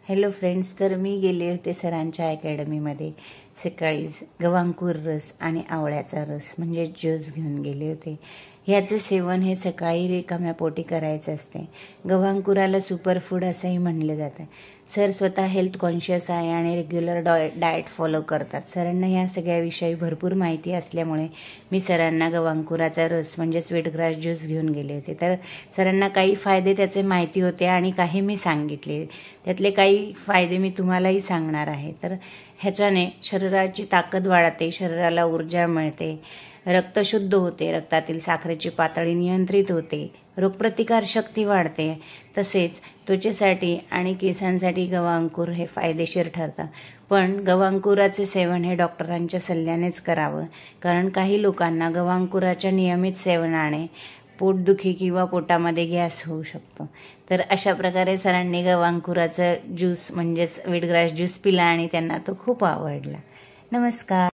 Hello friends, तर मी गेले होते सरांच्या अकॅडमीमध्ये. सकाळीच गवांकूर रस आणि आवळ्याचा रस म्हणजे ज्यूस घेऊन गेले होते. ह्याचे सेवन हे सकाळी रिकाम्या पोटी करायचे असते. गवांकुराला सुपरफूड असंही म्हणले जाते. सर स्वतः हेल्थ कॉन्शियस आहे आणि रेग्युलर डाएट फॉलो करतात. सरांना ह्या सगळ्याविषयी भरपूर माहिती असल्यामुळे मी सरांना गवांकुराचा रस म्हणजे स्वीटग्रास ज्यूस घेऊन गेले होते. तर सरांना काही फायदे त्याचे माहिती होते आणि काही मी सांगितले. त्यातले काही फायदे मी तुम्हालाही सांगणार आहे. तर ह्याच्याने शरीराची ताकद वाढते, शरीराला ऊर्जा मिळते, रक्त शुद्ध होते, रक्तातील साखरेची पातळी नियंत्रित होते, रोगप्रतिकार शक्ती वाढते. तसेच त्वचेसाठी आणि केसांसाठी गवांकूर हे फायदेशीर ठरतं. पण गवांकुराचे सेवन हे डॉक्टरांच्या सल्ल्यानेच करावं, कारण काही लोकांना गवांकुराच्या नियमित सेवनाने पोटदुखी किंवा पोटामध्ये गॅस होऊ शकतो. तर अशा प्रकारे सरांनी गवांकुराचा ज्यूस म्हणजेच स्वीटग्रास ज्यूस पिला आणि त्यांना तो खूप आवडला. नमस्कार.